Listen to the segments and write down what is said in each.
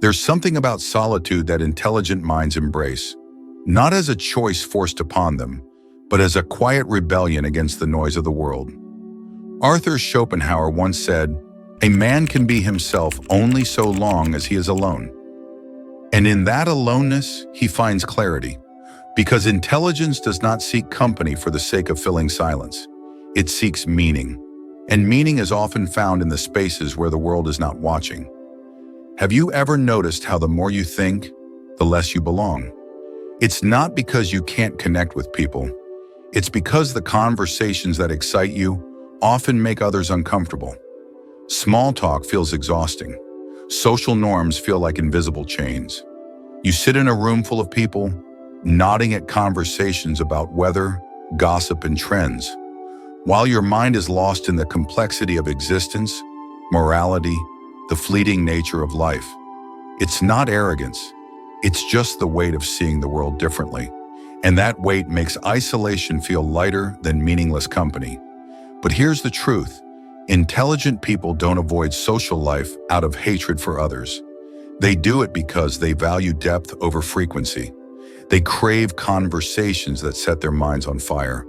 There's something about solitude that intelligent minds embrace, not as a choice forced upon them, but as a quiet rebellion against the noise of the world. Arthur Schopenhauer once said, "A man can be himself only so long as he is alone." And in that aloneness, he finds clarity, because intelligence does not seek company for the sake of filling silence. It seeks meaning, and meaning is often found in the spaces where the world is not watching. Have you ever noticed how the more you think, the less you belong? It's not because you can't connect with people. It's because the conversations that excite you often make others uncomfortable. Small talk feels exhausting. Social norms feel like invisible chains. You sit in a room full of people, nodding at conversations about weather, gossip, and trends, while your mind is lost in the complexity of existence, morality, the fleeting nature of life. It's not arrogance. It's just the weight of seeing the world differently. And that weight makes isolation feel lighter than meaningless company. But here's the truth. Intelligent people don't avoid social life out of hatred for others. They do it because they value depth over frequency. They crave conversations that set their minds on fire,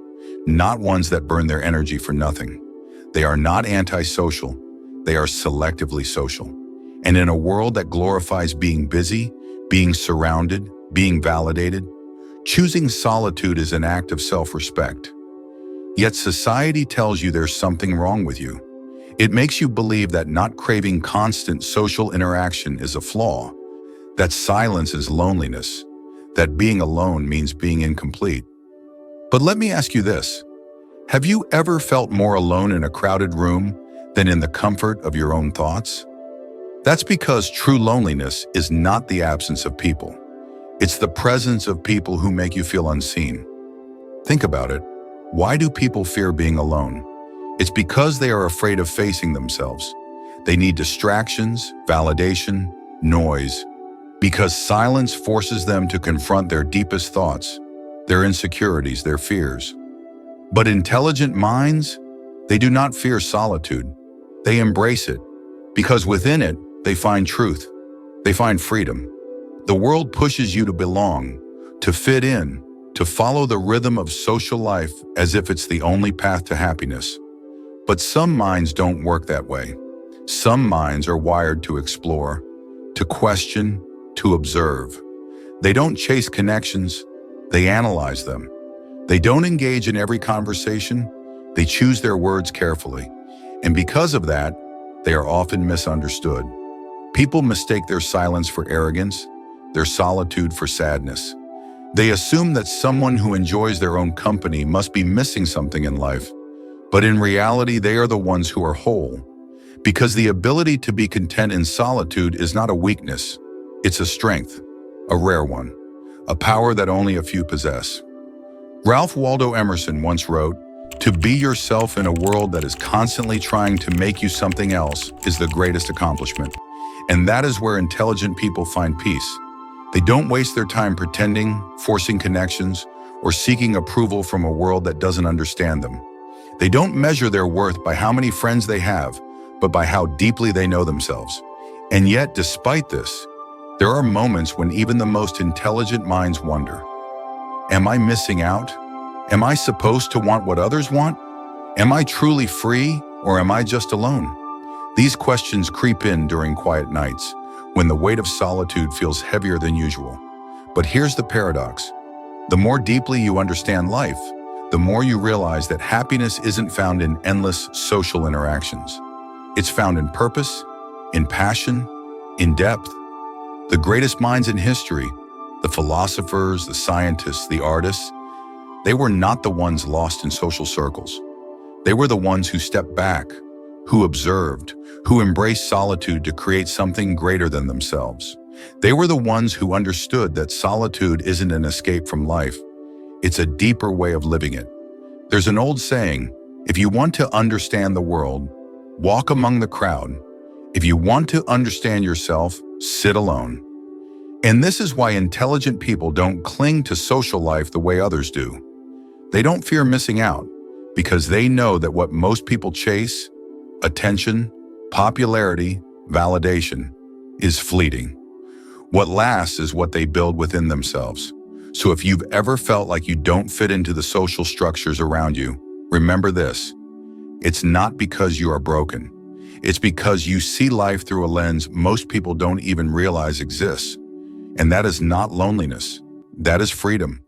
not ones that burn their energy for nothing. They are not antisocial. They are selectively social. And in a world that glorifies being busy, being surrounded, being validated, choosing solitude is an act of self-respect. Yet society tells you there's something wrong with you. It makes you believe that not craving constant social interaction is a flaw, that silence is loneliness, that being alone means being incomplete. But let me ask you this. Have you ever felt more alone in a crowded room than in the comfort of your own thoughts? That's because true loneliness is not the absence of people. It's the presence of people who make you feel unseen. Think about it. Why do people fear being alone? It's because they are afraid of facing themselves. They need distractions, validation, noise, because silence forces them to confront their deepest thoughts, their insecurities, their fears. But intelligent minds, they do not fear solitude. They embrace it, because within it, they find truth. They find freedom. The world pushes you to belong, to fit in, to follow the rhythm of social life as if it's the only path to happiness. But some minds don't work that way. Some minds are wired to explore, to question, to observe. They don't chase connections, they analyze them. They don't engage in every conversation, they choose their words carefully. And because of that, they are often misunderstood. People mistake their silence for arrogance, their solitude for sadness. They assume that someone who enjoys their own company must be missing something in life. But in reality, they are the ones who are whole. Because the ability to be content in solitude is not a weakness. It's a strength, a rare one, a power that only a few possess. Ralph Waldo Emerson once wrote, "To be yourself in a world that is constantly trying to make you something else is the greatest accomplishment." And that is where intelligent people find peace. They don't waste their time pretending, forcing connections, or seeking approval from a world that doesn't understand them. They don't measure their worth by how many friends they have, but by how deeply they know themselves. And yet, despite this, there are moments when even the most intelligent minds wonder, am I missing out? Am I supposed to want what others want? Am I truly free, or am I just alone? These questions creep in during quiet nights, when the weight of solitude feels heavier than usual. But here's the paradox. The more deeply you understand life, the more you realize that happiness isn't found in endless social interactions. It's found in purpose, in passion, in depth. The greatest minds in history, the philosophers, the scientists, the artists, they were not the ones lost in social circles. They were the ones who stepped back, who observed, who embraced solitude to create something greater than themselves. They were the ones who understood that solitude isn't an escape from life. It's a deeper way of living it. There's an old saying, if you want to understand the world, walk among the crowd. If you want to understand yourself, sit alone. And this is why intelligent people don't cling to social life the way others do. They don't fear missing out, because they know that what most people chase, attention, popularity, validation, is fleeting. What lasts is what they build within themselves. So if you've ever felt like you don't fit into the social structures around you, remember this. It's not because you are broken. It's because you see life through a lens most people don't even realize exists. And that is not loneliness. That is freedom.